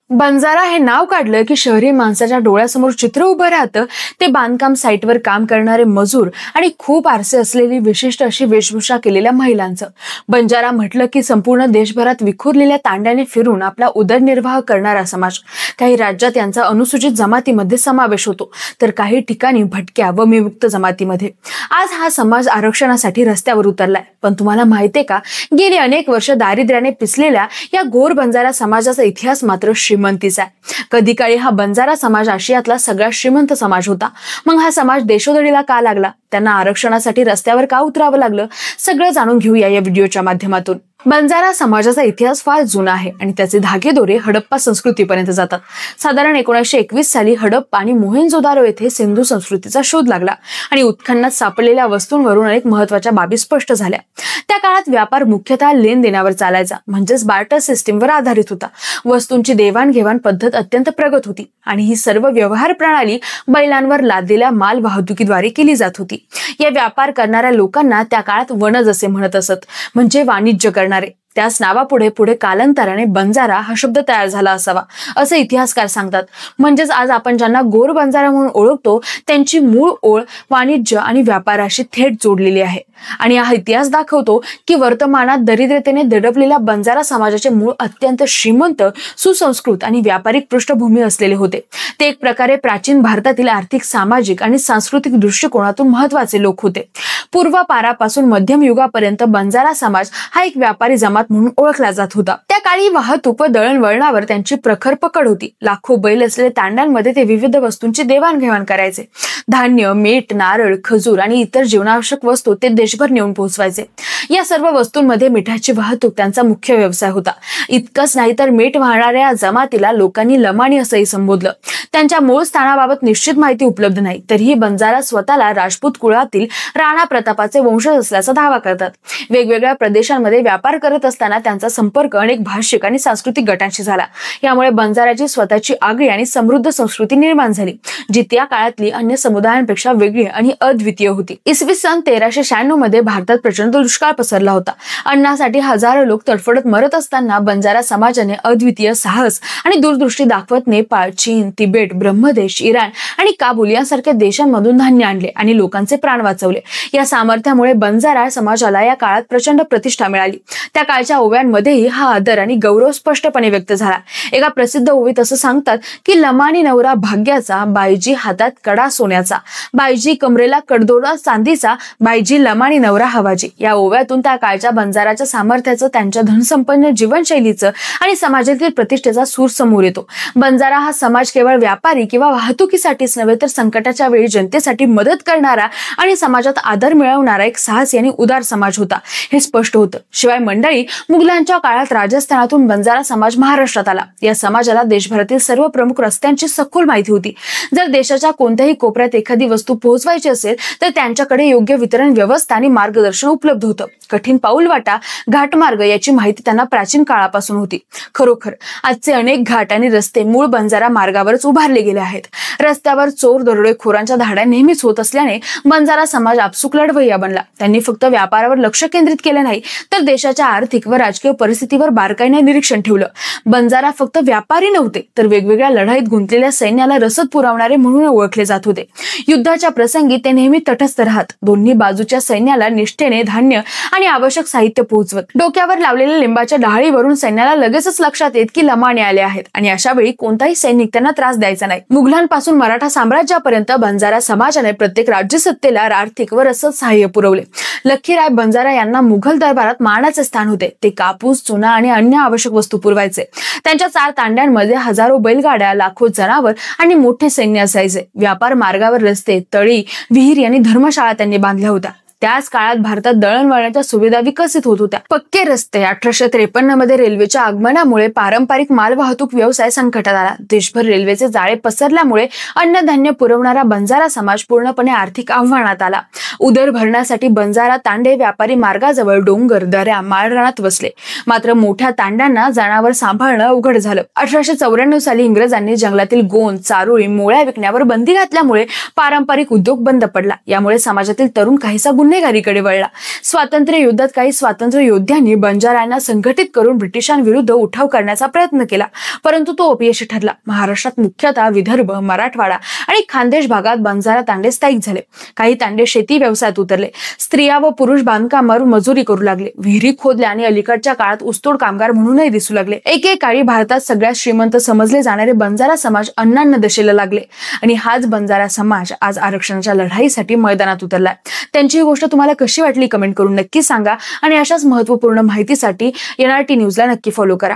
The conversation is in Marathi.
बंजारा हे नाव काढलं की शहरी माणसाच्या डोळ्यासमोर चित्र उभं राहतं ते बांधकाम साईटवर काम करणारे मजूर आणि खूप आरसे असलेली विशिष्ट अशी वेशभूषा केलेल्या महिलांचं. बंजारा म्हटलं की संपूर्ण देशभरात विखुरलेल्या तांड्याने फिरून आपला उदरनिर्वाह करणारा समाज. काही राज्यात यांचा अनुसूचित जमातीमध्ये समावेश होतो तर काही ठिकाणी भटक्या व विमुक्त जमातीमध्ये. आज हा समाज आरक्षणासाठी रस्त्यावर उतरलाय. पण तुम्हाला माहितीये का, गेली अनेक वर्ष दारिद्र्याने पिसलेल्या या गोर बंजारा समाजाचा इतिहास मात्र श्रीमंतीचा आहे. कधी काळी हा बंजारा समाज आशियातला सगळ्यात श्रीमंत समाज होता. मग हा समाज देशोधडीला का लागला? त्यांना आरक्षणासाठी रस्त्यावर का उतरावं लागलं? सगळं जाणून घेऊया या व्हिडिओच्या माध्यमातून. बंजारा समाजाचा इतिहास फार जुना आहे आणि त्याचे धागेदोरे हडप्पा संस्कृतीपर्यंत जातात. साधारण 1921 साली हडप्पा आणि मोहेंजोदारो येथे सिंधू संस्कृतीचा शोध लागला आणि उत्खननात सापडलेल्या वस्तूंवरून अनेक महत्त्वाच्या बाबी स्पष्ट झाल्या. त्या काळात व्यापार मुख्यतः लेनदेनावर चालायचा, म्हणजेच बार्टर सिस्टीमवर आधारित होता. वस्तूंची देवाणघेवाण पद्धत अत्यंत प्रगत होती आणि ही सर्व व्यवहार प्रणाली बैलांवर लादलेल्या माल वाहतुकीद्वारे केली जात होती. या व्यापार करणाऱ्या लोकांना त्या काळात वणज असे म्हणत असत, म्हणजे वाणिज्य करणारे. त्याच नावापुढे पुढे कालांतराने बंजारा हा शब्द तयार झाला असावा असे इतिहासकार सांगतात. म्हणजेच आज आपण ज्यांना गोर बंजारा म्हणून ओळखतो त्यांची मूळ ओळ वाणिज्य आणि व्यापाराशी थेट जोडलेली आहे. आणि हा इतिहास दाखवतो की वर्तमानात दरिद्रतेने दडपलेल्या बंजारा समाजाचे मूळ अत्यंत श्रीमंत, सुसंस्कृत आणि व्यापारिक पृष्ठभूमी असलेले होते. ते एक प्रकारे प्राचीन भारतातील आर्थिक, सामाजिक आणि सांस्कृतिक दृष्टिकोनातून महत्वाचे लोक होते. पूर्वापारापासून मध्यम युगापर्यंत बंजारा समाज हा एक व्यापारी जमात म्हणून ओळखला जात होता. त्या काळी वाहतूक व दळणवळणावर त्यांची प्रखर पकड होती. लाखो बैल असलेल्या तांड्यांमध्ये ते विविध वस्तूंची देवाणघेवाण करायचे. धान्य, मीठ, नारळ, खजूर आणि इतर जीवनावश्यक वस्तू ते देशभर नेऊन पोहोचवायचे. या सर्व वस्तूंमध्ये मिठाची वाहतूक त्यांचा मुख्य व्यवसाय होता. इतकंच नाही तर मीठ वाहणाऱ्या जमातीला लोकांनी लमाणी असंही संबोधलं. त्यांच्या मूळ स्थानाबाबत निश्चित माहिती उपलब्ध नाही, तरीही बंजारा स्वतःला राजपूत कुळातील राणा प्रतापाचे वंशज असल्याचा दावा करतात. वेगवेगळ्या प्रदेशांमध्ये व्यापार करत असताना त्यांचा संपर्क अनेक भाषिक आणि सांस्कृतिक गटांशी झाला. यामुळे बंजाराची स्वतःची आगळी आणि समृद्ध संस्कृती निर्माण झाली, जी त्या काळातली अन्य समुदायांपेक्षा वेगळी आणि अद्वितीय होती. इसवी सन 1396 मध्ये भारतात प्रचंड दुष्काळ पसरला होता. अन्नासाठी हजारो लोक तडफडत मरत असताना बंजारा समाजाने अद्वितीय साहस आणि दूरदृष्टी दाखवत नेपाळ, चीन, तिबेट, ब्रह्मदेश, इराण आणि काबूल यासारख्या देशांमधून धान्य आणले आणि लोकांचे प्राण वाचवले. या सामर्थ्यामुळे बंजारा समाजाला या काळात प्रचंड प्रतिष्ठा मिळाली. त्या काळच्या ओव्यांमध्येही हा आदर आणि गौरव स्पष्टपणे व्यक्त झाला. एका प्रसिद्ध ओवीत असं सांगतात की लमानी नवरा भाग्याचा, बाईजी हातात कडा सोन्याचा, बाईजी कमरेला कडदोरा चांदीचा, बाईजी लमानी नवरा हवाजी. या ओव्यातून त्या काळच्या बंजाराच्या सामर्थ्याचं, त्यांच्या धनसंपन्न जीवनशैलीचं आणि समाजातील प्रतिष्ठेचा सूर समोर येतो. बंजारा हा समाज केवळ व्यापारी किंवा वाहतुकीसाठीच नव्हे तर संकटाच्या वेळी जनतेसाठी मदत करणारा आणि समाजात आदर मिळवणारा एक साहसी आणि उदार समाज होता, हे स्पष्ट होतं. शिवाय मंडळी, मुघलांच्या काळात राजस्थानातून बंजारा समाज महाराष्ट्रात आला. या समाजाला देशभरातील सर्व प्रमुख रस्त्यांची सखोल माहिती होती. जर देशाच्या कोणत्याही कोपऱ्यात एखादी वस्तू पोहोचवायची असेल तर त्यांच्याकडे योग्य वितरण व्यवस्था आणि मार्गदर्शन उपलब्ध होतं. कठीण पाऊलवाटा, घाटमार्ग याची माहिती त्यांना प्राचीन काळापासून होती. खरोखर आजचे अनेक घाट आणि रस्ते मूळ बंजारा मार्गावरच उभारले गेले आहेत. रस्त्यावर चोर, दरोडेखोरांच्या धाड्या नेहमीच होत असल्याने बंजारा समाज आपसुक लढवय्या बनला. त्यांनी फक्त व्यापारावर लक्ष केंद्रित केले नाही तर देशाच्या आर्थिक व राजकीय परिस्थितीवर बारकाईने निरीक्षण ठेवलं. बंजारा फक्त व्यापारी नव्हते तर वेगवेगळ्या लढाईत गुंतलेल्या सैन्याला रसद पुरवणारे म्हणून ओळखले जात होते. युद्धाच्या प्रसंगी ते नेहमी तटस्थ राहत दोन्ही बाजूच्या सैन्याला निष्ठेने धान्य आणि आवश्यक साहित्य पोहोचवत. डोक्यावर लावलेल्या लिंबाच्या डहाळीवरून सैन्याला लगेचच लक्षात येत की लमाणे आले आहेत आणि अशा वेळी कोणताही सैनिक त्यांना त्रास द्यायचा नाही. मुघलांपासून मराठा साम्राज्यापर्यंत बंजारा समाजाने प्रत्येक राज्यसत्तेला आर्थिक व रसद सहाय्य पुरवले. लखीराय बंजारा यांना मुघल दरबारात मानाचे स्थान होते. ते कापूस, चुना आणि अन्य आवश्यक वस्तू पुरवायचे. त्यांच्या 4 तांड्यांमध्ये हजारो बैलगाड्या, लाखो जनावर आणि मोठे सैन्य असायचे. व्यापार मार्गावर रस्ते, तळी, विहिरी आणि धर्मशाळा त्यांनी बांधल्या होत्या. त्याच काळात भारतात दळणवळणाच्या सुविधा विकसित होत होत्या. पक्के रस्ते, 1853 मध्ये रेल्वेच्या आगमनामुळे पारंपरिक मालवाहतूक व्यवसाय संकटात आला. देशभर रेल्वेचे जाळे पसरल्यामुळे अन्नधान्य पुरवणारा बंजारा समाज पूर्णपणे आर्थिक आव्हानात आला. उदर भरण्यासाठी बंजारा तांडे व्यापारी मार्गाजवळ डोंगर, दऱ्या, माळरानात वसले. मात्र मोठ्या तांड्यांना जनावर सांभाळणं अवघड झालं. 1894 साली इंग्रजांनी जंगलातील गोंद, चारोळी, मोळ्या विकण्यावर बंदी घातल्यामुळे पारंपरिक उद्योग बंद पडला. यामुळे समाजातील तरुण काहीसा गुन्हेगारीकडे वळला. स्वातंत्र्य युद्धात काही स्वातंत्र्य योद्ध्यांनी बंजारांना संघटित करून ब्रिटिशांविरुद्ध उठाव करण्याचा प्रयत्न केला, परंतु तो अपयशी ठरला. महाराष्ट्रात मुख्यतः विदर्भ, मराठवाडा आणि खानदेश भागात बंजारा तांडे स्थायिक झाले. काही तांडे शेती व्यवसायात उतरले. स्त्रिया व पुरुष बांधकामावर मजुरी करू लागले. विहिरी खोदल्या आणि अलीकडच्या काळात ऊसतोड कामगार म्हणूनही दिसू लागले. एकेकाळी भारतात सगळ्यात श्रीमंत समजले जाणारे बंजारा समाज अन्नान्न दशेला लागले आणि हाच बंजारा समाज आज आरक्षणाच्या लढाईसाठी मैदानात उतरलाय. त्यांची ही गोष्ट तुम्हाला कशी वाटली कमेंट करून नक्की सांगा आणि अशाच महत्त्वपूर्ण माहितीसाठी NRT न्यूजला नक्की फॉलो करा.